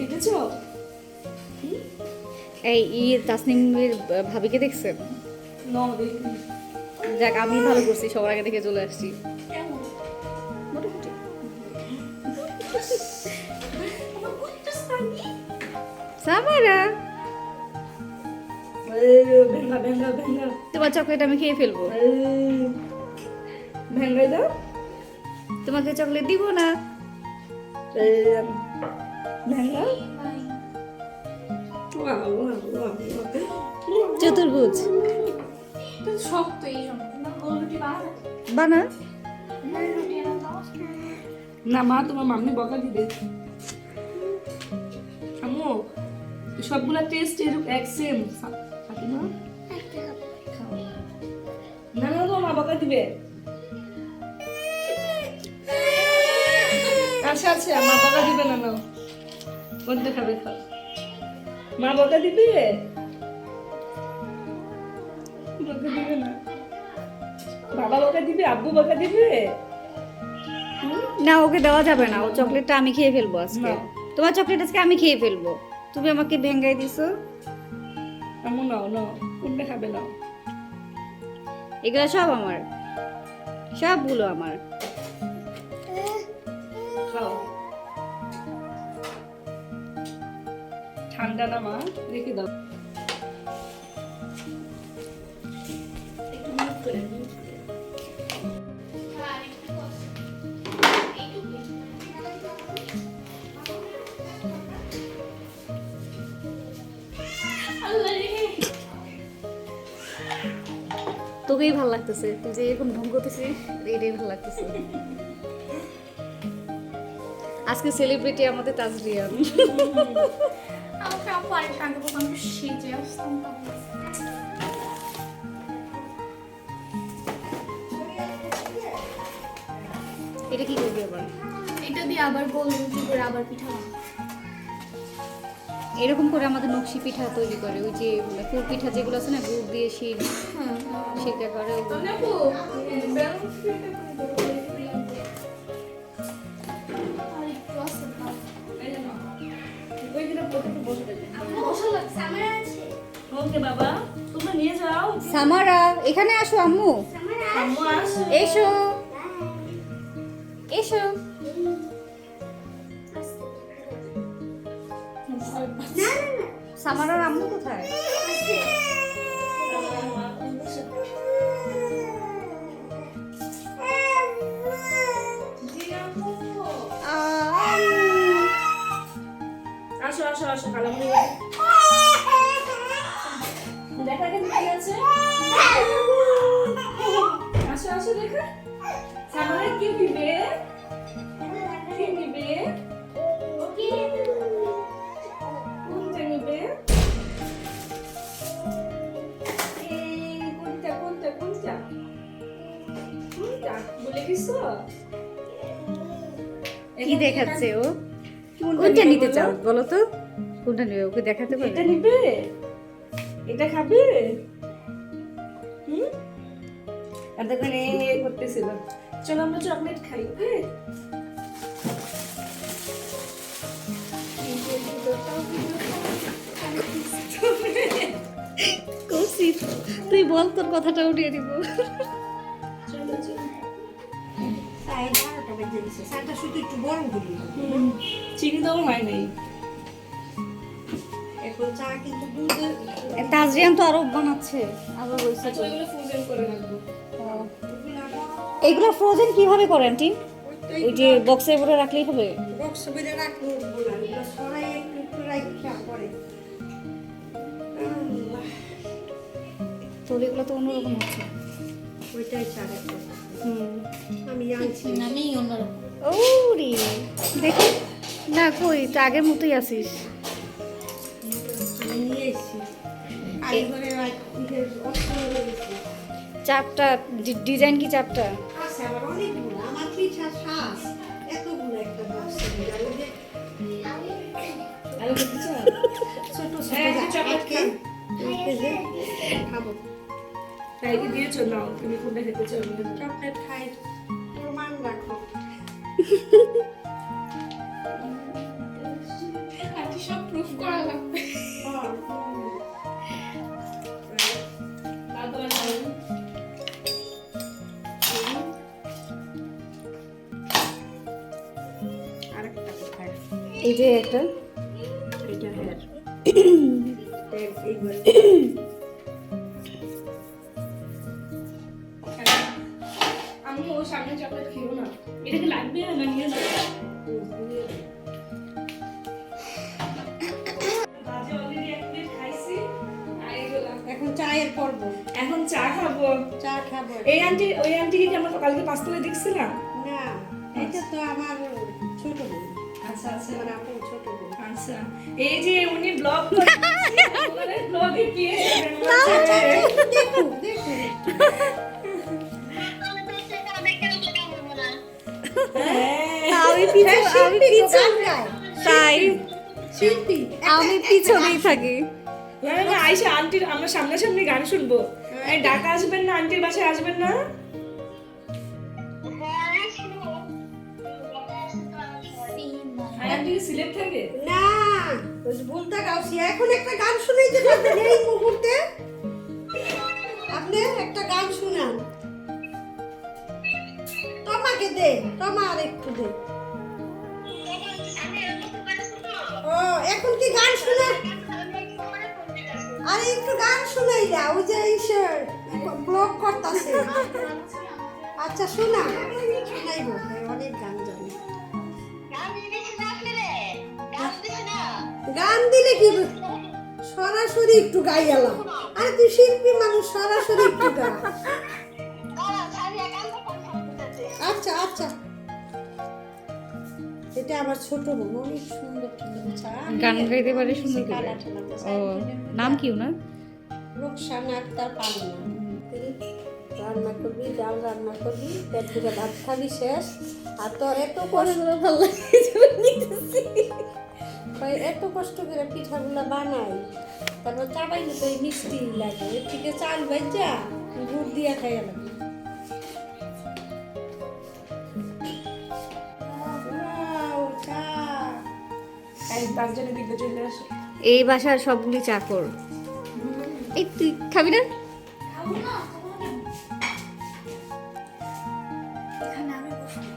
দেখেছো? এই তাসনিমের ভাবিকে দেখছেন? না দেখিনি। যাক আমি ভালো করছি, সবার আগে দেখে চলে আসছি। মোটামুটি সামারা ভেঙ্গা ভেঙ্গা ভেঙ্গা তোমার চকলেট আমি খেয়ে ফেলবো। ভেঙ্গাই দাও। তোমাকে চকলেট দিব না। ভেঙ্গা চতুর্ভুজ শক্ত এই জন্য গোল রুটি বানা। না মা, তোমার মাম্মি বকা দিবে। আম্মু সবগুলা টেস্ট এরকম এক সেম ফাতিমা। না না, তোমার মা বকা দিবে। আচ্ছা আচ্ছা, মা বকা দিবে না। না বলতে খাবে, খাও। মা বকা দিবে, বকা দিবে না। বাবা বকা দিবে, আব্বু বকা দিবে। না ওকে দেওয়া যাবে না, ও চকলেটটা আমি খেয়ে ফেলবো আজকে। না। তোমার চকলেট আজকে আমি খেয়ে ফেলবো, তুমি আমাকে ভেঙ্গাই দিছো। আম্মু নাও নাও, কোনটা খাবে নাও। এগুলো সব আমার, সবগুলো আমার। খাও। ঠান্ডা না মা, রেখে দাও। একটু মিউট করে মিউট করে। তোকেই ভালো লাগতেছে, তুই যে এরকম ঢং করতেছিস, এটাই ভালো লাগতেছে। আজকে সেলিব্রিটি আমাদের তাজরিয়ান। আমাকে আপু আরেকটা আগে বলতাম আমি সেজে আসতাম তাহলে। এটা কি করবি আবার? এটা দিয়ে আবার গোল রুটি করে আবার পিঠা বানাবো। এরকম করে আমাদের নকশি পিঠা তৈরি করে, ওই যে পুর পিঠা যেগুলো আছে না, গুড় দিয়ে শিল সেটা করে। তাহলে আপু ব্যালন্স আর একটু আছে না। এই যে নাও। ওইখানে পকেটে বসে থাকে। মশলা লাগছে আমার আছে। ওকে বাবা, তোমরা নিয়ে যাও। সামারা এখানে আসো, আম্মু আম্মু আসো। এসো এসো। সামারার আম্মু কোথায়? আসো আসো আসো, কালামুনি দেখা এখানে কি আছে। আসো আসো, দেখা সামনে কি দিবে, কি নিবে, কোনটা নিবে, কোনটা কোনটা কোনটা কোনটা বলে দিছো। কি দেখাচ্ছে ও? কোনটা নিতে চাও বলো তো? কোনটা নেবে, ওকে দেখাতে এটা পারবে? নিবে, এটা খাবে। আর দেখুন এই করতেছিল। চলো আমরা চকলেট খাই, ওকে। কৌশিক তুই বল, তোর কথাটা উঠিয়ে দিব। চলো চলো। চিনি দেওয়া হয় নাই। তাজরিয়ান তো আরো বানাচ্ছে, আবার বলছে আচ্ছা, ওইগুলো ফ্রোজেন করে রাখবো। এগুলো ফ্রোজেন কিভাবে করেন আন্টি? ওই যে বক্সে ভরে রাখলেই হবে? তো এগুলো তো অন্যরকম হচ্ছে। আমি অন্যরকম। ও রে দেখি না, কই তো আগের মতোই আছিস। চাপটা ডিজাইন কি চাপটা? আরো খেতে চাও? হ্যাঁ, একটু চকলেট খাবো। তাই কি দিয়েছো? নাও, তুমি কোনটা খেতে চাও? চকলেট খাই, প্রমাণ রাখো। আরেকটা কোথায়? এই যে একটা এটা হেয়ার এইগুলো আমি ওর সামনে চকলেট খেও না, এটা কি লাগবে না নিয়ে যাবো? বাজে অলরেডি এক প্লেট খাইছি আর এগুলো এখন চায়ের পর্ব। এখন চা খাবো। চা খাবো। এই আন্টি, ওই আন্টিকে কি আমরা কালকে পাঁচতলায় দেখছিলাম? না, এটা তো আমার ছোট বোন। আচ্ছা আচ্ছা আমার আপু ছোট বোন। আচ্ছা, এই যে উনি ব্লগ করছেন, ওনার ব্লগে কি দেখুন দেখুন। আমি পিছনে তাই শিল্পী আমি পিছনেই থাকি। না না না, আইসা আন্টির আমরা সামনাসামনি গান শুনবো। এই ঢাকা আসবেন না, আন্টির বাসায় আসবেন না? আর আন্টি কি সিলেট থাকে? না, ওই যে ভুলটা গাওছি। এখন একটা গান শুনাইতে পারবেন এই মুহূর্তে? আপনি একটা গান শুনান। তোমাকে দে, তোমার একটু দে। ও, এখন কি গান শোনা? আরে একটু গান শুনাই দাও, ওই যে ব্লগ করতেছে। আচ্ছা শোনা, শোনাইবো, অনেক গান জানি। গান দিলে কি সরাসরি একটু গাই গেলাম। আরে তুই শিল্পী মানুষ, সরাসরি একটু গা। আচ্ছা আচ্ছা, এটা আমার ছোট বোন, অনেক সুন্দর গান গাইতে পারে সুন্দর করে। ও নাম কি ওনার? রোকসানা আক্তার পালিনা। রান্না করবি, ডাল রান্না করবি, পেট থেকে ভাত খাবি শেষ। আর তোর এত কষ্ট, ভালো এত কষ্ট করে পিঠাগুলো বানাই, তারপর চাবাইলে তো এই মিষ্টি লাগে। এর থেকে চাল ভেজা গুড় দিয়া খাইয়া লাগে। এই পাঁচজনের দিকে চলে আসো। এই বাসার সবগুলি চাকর। এই তুই খাবি না? এখানে আমি বসবো।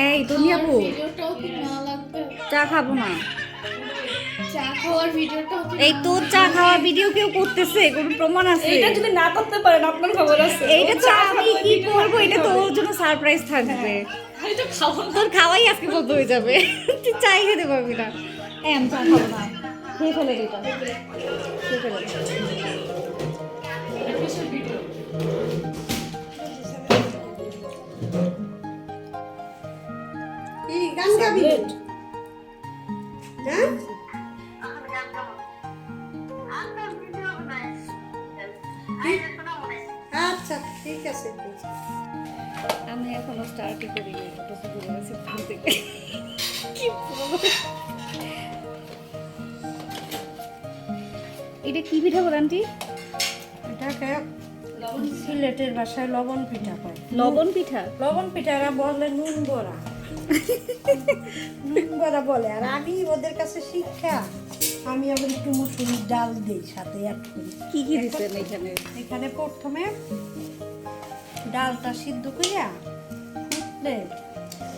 এই দুনিয়াবু ভিডিওটাও কি না লাগবে? চা খাবো না। চা খাওয়ার ভিডিওটাও কি? এই তোর চা খাওয়ার ভিডিও কেউ করতেছে? কোনো প্রমাণ আছে? এটা যদি না করতে পারেন আপনার খবর আছে। এইটা তো আমি কি করবো, এটা তোর জন্য সারপ্রাইজ থাকবে। আমি তো খাবো না। তোর খাওয়াই আজকে বন্ধ হয়ে যাবে, তুই চাই খেতে পারবি না। এই আমি চা খাবো না, খেয়ে ফেলে এটা, খেয়ে ফেলে। এই গান গাবি? হ্যাঁ, আচ্ছা ঠিক আছে। আমি এখনো স্টার্টই করি নি, এটা তো ভুলে গেছি ঘুম থেকে। কি বলবো? এটা কি পিঠা বল আন্টি? এটাকে সিলেটের ভাষায় লবণ পিঠা কয়। লবণ পিঠা? লবণ পিঠারা বলে নুন বড়া। নুন বড়া বলে। আর আমি ওদের কাছে শিক্ষা, আমি আবার একটু মুসুরির ডাল দিই সাথে অ্যাড করি। কি কি দিচ্ছেন এখানে? এখানে প্রথমে ডালটা সিদ্ধ করিয়া ফুটলে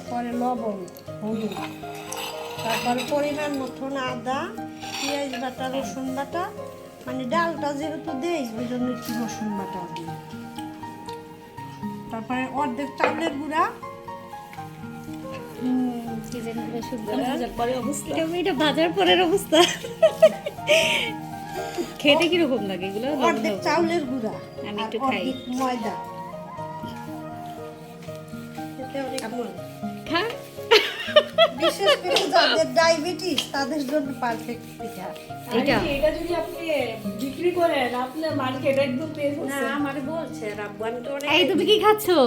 পরে লবণ, হলুদ, তারপরে পরিমাণ মতন আদা, পেঁয়াজ বাটা, রসুন বাটা। মানে ডালটা যেহেতু দেই ওই জন্য একটু রসুন বাটা দিই। তারপরে অর্ধেক চাউলের গুঁড়া, কি জানি এটা সুন্দর। ভাজার পরে অবস্থা। এটা ভাজার পরের অবস্থা। খেতে কিরকম লাগে এগুলো? অর্ধেক চাউলের গুঁড়া আমি আর একটু খাই। অর্ধেক ময়দা। খেতে অনেক মজা। খা। বিশেষ করে যাদের ডায়াবেটিস তাদের জন্য পারফেক্ট পিঠা। এটা এটা যদি আপনি বিক্রি করেন, আপনার মার্কেট একদম পেয়ে না, যাচ্ছে। আমারে বলছে রাব্বু, আমি তো অনেক এই তুমি কি খাচ্ছো?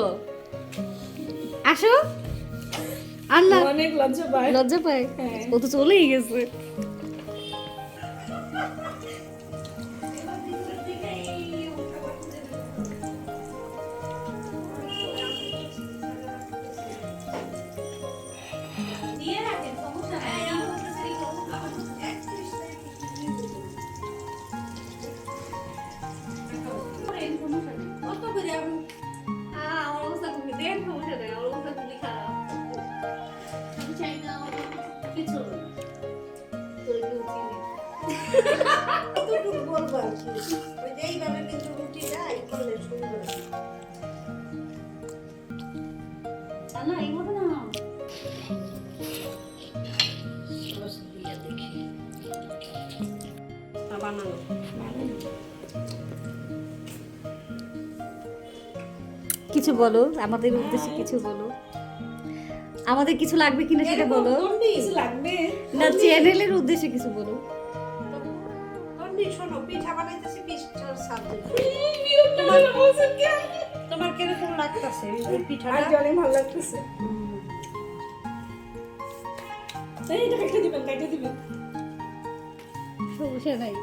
আসো। আল্লাহ অনেক লজ্জা পায়। লজ্জা পায়, হ্যাঁ। ও তো চলেই গেছে। ওই যে এইভাবে কিন্তু রুটিটা এই করলে সুন্দর না এইভাবে না সস দিয়ে দেখি বানানো কিছু বলো আমাদের উদ্দেশ্যে, কিছু বলো, আমাদের কিছু লাগবে কিনা সেটা বলো, কিছু লাগবে? না চ্যানেলের উদ্দেশ্যে কিছু বলো। শোনো, পিঠা বানাইতেছি, পিঠার স্বাদ বলছেন কেন? তোমার কিরকম লাগতেছে পিঠাটা? আজ অনেক ভালো লাগতেছে। এইটা কেটে দিবেন, কেটে দিবেন। সমস্যা নাই,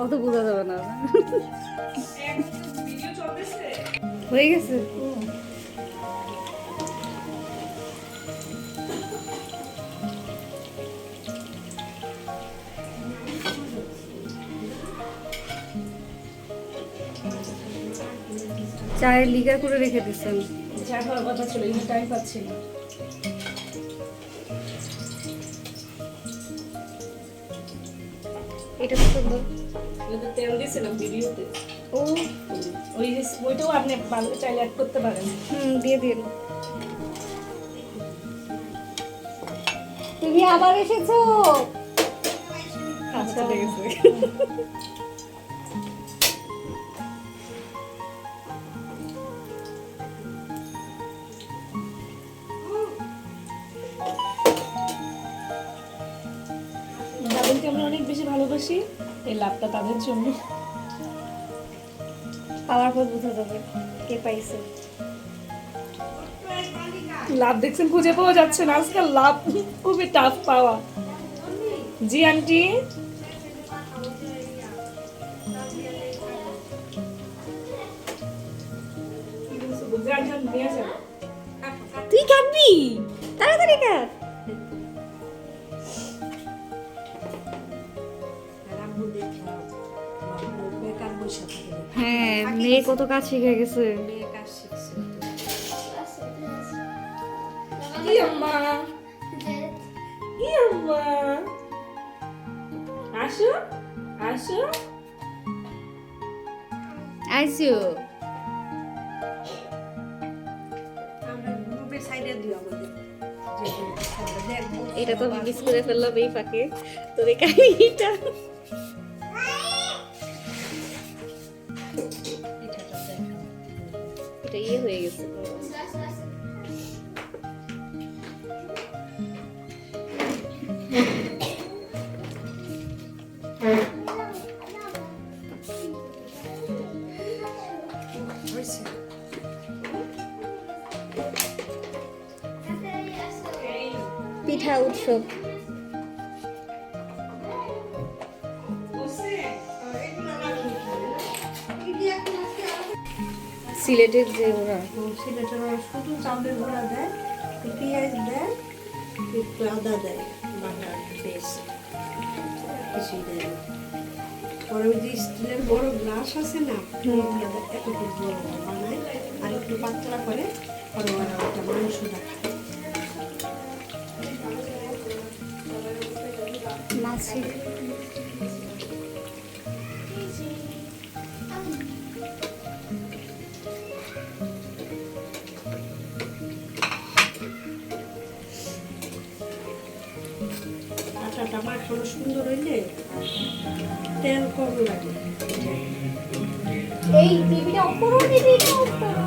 অত বোঝা যাবে না। ভিডিও চলতেছে। হয়ে গেছে। চায়ের লিগা করে রেখে দিচ্ছেন। যা হওয়ার কথা ছিল, এই টাইম পাচ্ছি না। এটা তো সুন্দর। এটাতে তেল দিয়েছিলাম ভিডিওতে। ও ওইটাও আপনি চাইলে অ্যাড করতে পারেন। দিয়ে দিন। তুমি আবার এসেছো? আচ্ছা ঠিক আছে। যাদেরকে আমরা অনেক বেশি ভালোবাসি, এই লাভটা তাদের জন্য। পাওয়ার পর বোঝা যাবে কে পাইছে। লাভ দেখছেন, খুঁজে পাওয়া যাচ্ছে না আজকাল, লাভ খুবই টাফ পাওয়া। জি আন্টি, তুই কাটবি? তাড়াতাড়ি কাট। বেকার বসে থাকে, হ্যাঁ, মেয়ে কত কাজ শিখে গেছে। মেয়ে কাজ শিখছে। কি আম্মা, কি আম্মা, আসো আসো। আইসিও আমরা গ্রুপে সাইডে দিও আমাদের, দেখবো এটা তো আমি মিস করে ফেললাম এই ফাঁকে। তোর এই কাহিনীটা পিঠাটা দেখো। এটা ইয়ে হয়ে গেছে। হয়েছে। পিঠা উৎসব। সিলেটের যে ওরা সিলেটের শুধু চাউলের গুঁড়া দেয়, একটু পেঁয়াজ দেয়, একটু আদা দেয়, বাটা পেস্ট, কিছুই দেয় না। পরে ওই যে স্টিলের বড় গ্লাস আছে না, এতটুকু বড় বানায় আর একটু পাতলা করে, পরে ওরা ওটা মাংসটা খায়। মাছি। আটাটা মাখানো সুন্দর হইলে তেল কম লাগে। এই টিভিটা অফ করো, টিভিটা অফ করো।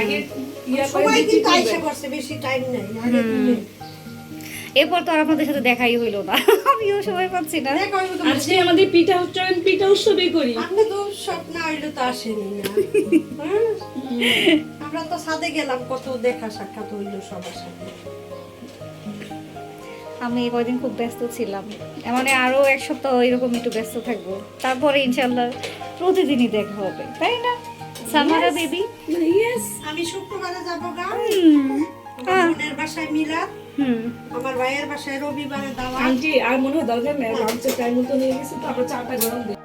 আগে ইয়া করে সবাই দিতে কিন্তু হবে। আইসা করছে, বেশি টাইম নাই। আগে দিনে এরপর তো আর আপনাদের সাথে দেখাই হইলো না। আমিও সময় পাচ্ছি না। দেখো, আমি তো আজকে আমাদের পিঠা উৎসব, পিঠা উৎসবই করি। আপনি তো স্বপ্ন হইলে তো আসেনি না। হ্যাঁ? আমরা তো সাথে গেলাম, কত দেখা সাক্ষাৎ হইলো সবার সাথে। আমি এই কয়দিন খুব ব্যস্ত ছিলাম, মানে আরো এক সপ্তাহ এরকম একটু ব্যস্ত থাকবো, তারপরে ইনশাল্লাহ প্রতিদিনই দেখা হবে, তাই না সামারা বেবি? ইয়েস আমি শুক্রবারে যাবো গা, বোনের বাসায় মিলাদ, আমার ভাইয়ের বাসায় রবিবারে দাওয়াত। আন্টি আর মনে হয় দরকার নেই, লাঞ্চের টাইম তো নিয়ে গেছি, তো আমরা চাটা গরম দিই।